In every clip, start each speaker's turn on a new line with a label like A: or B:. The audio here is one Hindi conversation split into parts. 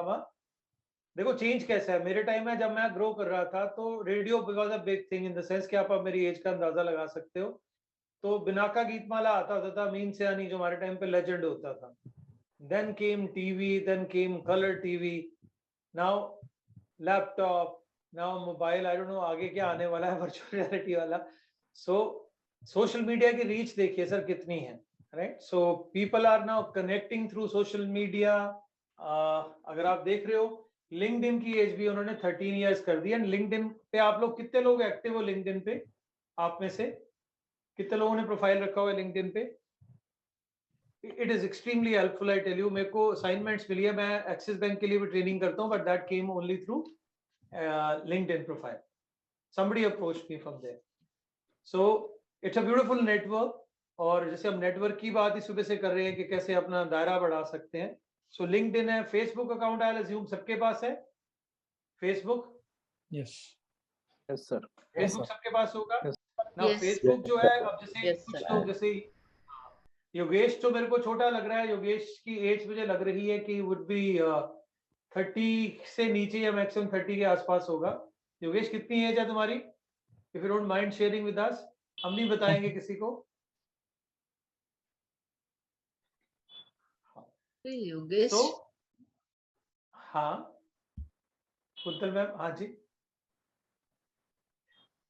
A: मामा, देखो चेंज कैसा है। मेरे टाइम में जब मैं ग्रो कर रहा था तो radio was a big thing in the sense कि आप मेरी एज का अंदाजा लगा सकते हो। तो बिनाका गीतमाला आता होता था, मीन से यानी जो हमारे टाइम पे लेजेंड होता था। Then came TV, then came colour TV, now laptop, now mobile. I don't know आगे क्या आने वाला है, वर्चुअल रियलिटी वाला। सो सोशल मीडिया की रीच देखिए सर कितनी है, right. So people are now connecting through social media. अगर आप देख रहे हो, लिंक्डइन की एज भी उन्होंने 13 इयर्स कर दी। एंड लिंक्डइन पे आप लोग कितने लोग एक्टिव हो? लिंक्डइन पे आप में से कितने लोगों ने प्रोफाइल रखा हुआ है लिंक्डइन पे? It is extremely helpful, I tell you. मेरे को असाइनमेंट्स मिली है, मैं एक्सिस बैंक के लिए भी ट्रेनिंग करता हूँ, but that came only through LinkedIn profile. somebody approached me from there. So it's a beautiful network. और जैसे हम नेटवर्क की बात इस सुबह से कर रहे हैं कि कैसे अपना दायरा बढ़ा सकते हैं, सो लिंक्डइन है, फेसबुक अकाउंट आई अज्यूम सबके पास है। फेसबुक,
B: यस
C: सर,
A: फेसबुक सबके पास होगा ना।
D: Yes.
A: फेसबुक जो है, अब जैसे
D: Yes,
A: कुछ
D: sir.
A: लोग, जैसे योगेश जो मेरे को छोटा लग रहा है, योगेश की एज मुझे लग रही है कि वुड बी 30 से नीचे या मैक्सिमम 30 के आसपास होगा। योगेश कितनी एज है तुम्हारी? If you don't mind sharing with us, हम नहीं बताएंगे किसी को।
D: योगेश,
A: तो हाँ कुंतल मैम, हाँ जी,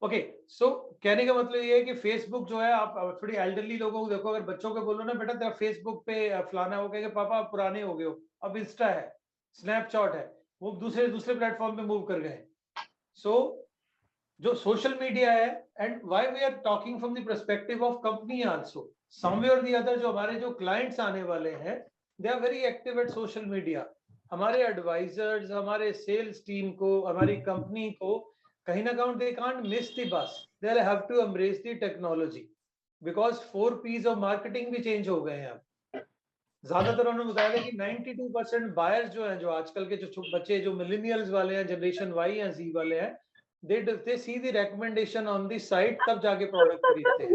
A: ओके। सो कहने का मतलब ये है कि फेसबुक जो है, आप थोड़ी एल्डरली लोगों को देखो, अगर बच्चों को बोलो ना बेटा तेरा फेसबुक पे फलाना, वो कहेंगे पापा आप पुराने हो गए हो, अब इंस्टा है, स्नैपचैट है, वो दूसरे दूसरे प्लेटफॉर्म पे मूव कर गए। सो जो सोशल मीडिया है, and why we are talking from the perspective of company also, someway और द अदर, जो हमारे जो क्लाइंट्स आने वाले हैं, they are very active at social media. हमारे एडवाइजर्स, हमारे सेल्स टीम को, हमारी कंपनी को कहीं ना कहीं they can't miss the bus, they have to embrace the technology, because 4 P's of marketing भी चेंज हो गए हैं अब। ज्यादातर उन्होंने बताया था कि 92% बायर्स जो हैं, जो आजकल के जो बच्चे, जो मिलेनियल्स वाले हैं, जनरेशन वाई या जी वाले हैं, they see the recommendation on the site, तब जाके प्रोडक्ट खरीदते हैं।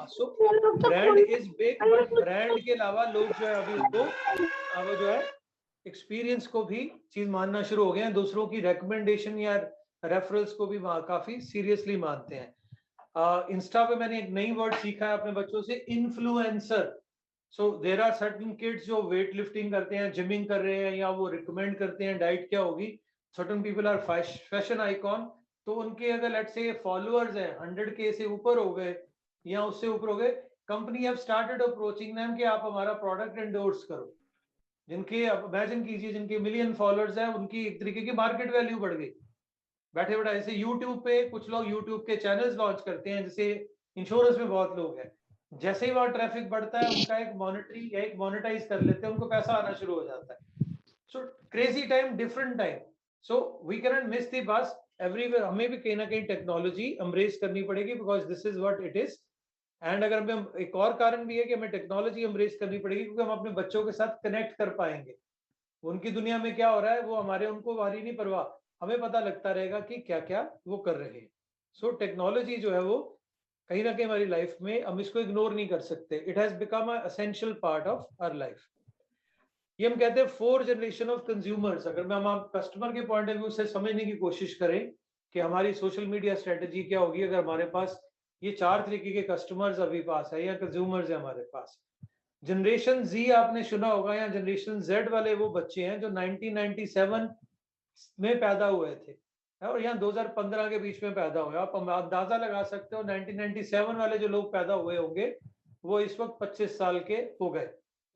A: So brand is big, but brand के अलावा लोग जो है अभी उसको, वो जो है एक्सपीरियंस को भी चीज मानना शुरू हो गए हैं, दूसरों की रिकमेंडेशन या रेफरल्स को भी काफी सीरियसली मानते हैं। इंस्टा पे मैंने एक नई वर्ड सीखा है अपने बच्चों से, influencer. So there are certain kids जो वेट लिफ्टिंग करते हैं, जिमिंग कर रहे हैं, या वो रिकमेंड करते हैं डाइट क्या होगी। Certain people are fashion icon, तो उनके अगर लेट से फॉलोअर्स हैं 100K से ऊपर हो गए या उससे ऊपर हो गए, company have started approaching them कि आप हमारा प्रोडक्ट एंडोर्स करो। जिनके, अब इमेजिन कीजिए, जिनके मिलियन फॉलोअर्स हैं, उनकी एक तरीके की मार्केट वैल्यू बढ़ गई। बैठे बैठे ऐसे यूट्यूब पे कुछ लोग यूट्यूब के चैनल्स लॉन्च करते हैं, जैसे इंश्योरेंस में बहुत लोग हैं, जैसे ही वहां ट्रैफिक बढ़ता है उनका एक मॉनिटरी या एक मोनेटाइज कर लेते हैं, उनको पैसा आना शुरू हो जाता है। So crazy time, different time. So we can not miss the bus everywhere. हमें भी कहीं ना कहीं टेक्नोलॉजी एम्ब्रेस करनी पड़ेगी, because this is what it is. And अगर हमें, एक और कारण भी है कि हमें टेक्नोलॉजी एम्ब्रेस करनी पड़ेगी, क्योंकि हम अपने बच्चों के साथ कनेक्ट कर पाएंगे। उनकी दुनिया में क्या हो रहा है वो हमारे, उनको हमारी नहीं परवाह, हमें पता लगता रहेगा कि क्या क्या वो कर रहे हैं। सो टेक्नोलॉजी जो है वो कहीं ना कहीं हमारी लाइफ में, हम इसको इग्नोर नहीं कर सकते। It has become a essential part of our life. ये हम कहते हैं 4 जनरेशन ऑफ कंज्यूमर्स। अगर मैं, हम कस्टमर के पॉइंट ऑफ व्यू से समझने की कोशिश करें कि हमारी सोशल मीडिया स्ट्रेटेजी क्या होगी, अगर हमारे पास ये 4 तरीके के कस्टमर्स अभी पास है या कंज्यूमर्स है हमारे पास। जनरेशन जी आपने सुना होगा, या जनरेशन जेड वाले वो बच्चे हैं जो 1997 में पैदा हुए थे और यहाँ 2015 के बीच में पैदा हुए। आप अंदाजा लगा सकते हो 1997 वाले जो लोग पैदा हुए होंगे वो इस वक्त 25 साल के हो गए।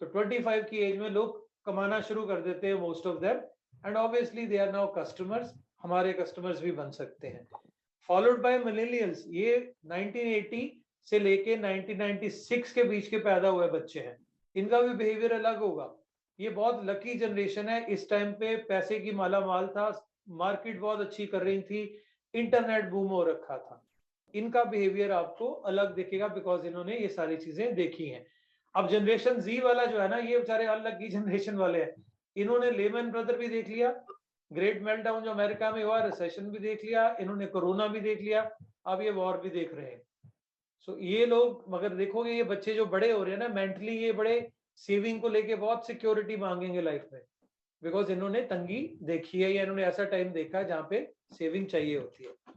A: तो 25 की एज में लोग कमाना शुरू कर देते हैं, most of them, and obviously they are now customers, हमारे कस्टमर्स भी बन सकते हैं। फॉलोड बाय मिलेनियल्स, ये 1980 से लेके 1996 के बीच के पैदा हुए बच्चे हैं। इनका भी बिहेवियर अलग होगा। ये बहुत लकी जनरेशन है, इस टाइम पे पैसे की माला माल था, मार्केट बहुत अच्छी कर रही थी, इंटरनेट बूम हो रखा था। इनका बिहेवियर आपको अलग दिखेगा, बिकॉज इन्होंने ये सारी चीजें देखी हैं। अब जनरेशन जी वाला जो है ना, ये बेचारे अलग की जनरेशन वाले हैं। इन्होंने लेमन ब्रदर भी देख लिया, ग्रेट मेल्टडाउन जो अमेरिका में हुआ, रिसेशन भी देख लिया, इन्होंने कोरोना भी देख लिया, अब ये वॉर भी देख रहे हैं। सो ये लोग, मगर देखोगे ये बच्चे जो बड़े हो रहे हैं ना, मेंटली ये बड़े सेविंग को लेके बहुत सिक्योरिटी मांगेंगे लाइफ में, बिकॉज इन्होंने तंगी देखी है या इन्होंने ऐसा टाइम देखा है जहाँ पे सेविंग चाहिए होती है।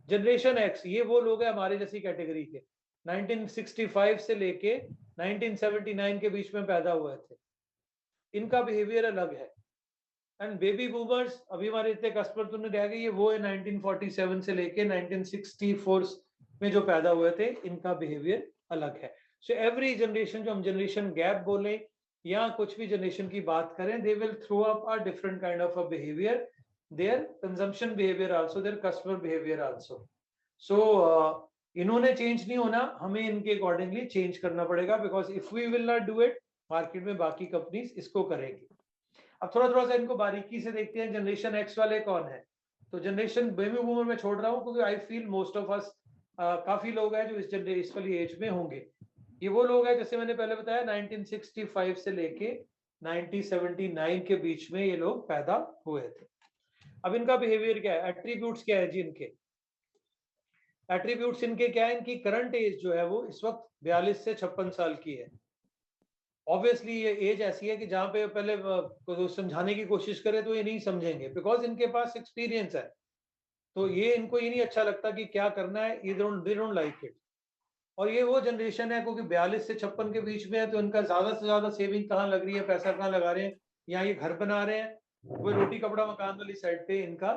A: जनरेशन एक्स, ये वो लोग हैं हमारे जैसी कैटेगरी के, 1965 से लेके 1979 के बीच में पैदा हुए थे। इनका बिहेवियर अलग है। एंड बेबी बूमर्स, अभी हमारे इतने कस्पर तो नहीं रह गए, ये वो है 1947 से लेके 1964 में जो पैदा हुए थे, इनका बिहेवियर अलग है। सो एवरी जनरेशन, जो हम जनरेशन गैप बोले या कुछ भी जनरेशन की बात करें, they will throw up a different kind of a behaviour, their consumption behaviour also, their customer behaviour also. So इन्होंने चेंज नहीं होना, हमें इनके अकॉर्डिंगली चेंज करना पड़ेगा, because if we will not do it, market में बाकी कंपनीज इसको करेंगी। अब थोड़ा थोड़ा सा इनको बारीकी से देखते हैं, जनरेशन एक्स वाले कौन है। तो जनरेशन बेबी बूमर में छोड़ रहा हूँ क्योंकि I feel most of us, काफी लोग हैं जो इस वाली एज में होंगे। ये वो लोग हैं, जैसे मैंने पहले बताया, 1965 से लेके 1979 के बीच में ये लोग पैदा हुए थे। अब इनका बिहेवियर क्या है, एट्रीब्यूट्स क्या है जी इनके। एट्रीब्यूट्स इनके क्या है, इनकी करंट एज जो है वो इस वक्त 42 से 56 साल की है। ऑब्वियसली ये एज ऐसी है कि जहां पे पहले को समझाने की कोशिश करें तो ये नहीं समझेंगे, बिकॉज इनके पास एक्सपीरियंस है। तो ये इनको ये नहीं अच्छा लगता कि क्या करना है, दे डोंट लाइक इट। और ये वो जनरेशन है क्योंकि 42 से 56 के बीच में है, तो इनका ज्यादा से ज्यादा सेविंग कहाँ लग रही है, पैसा कहाँ लगा रहे हैं, या ये घर बना रहे हैं, वो रोटी कपड़ा मकान वाली साइड पे इनका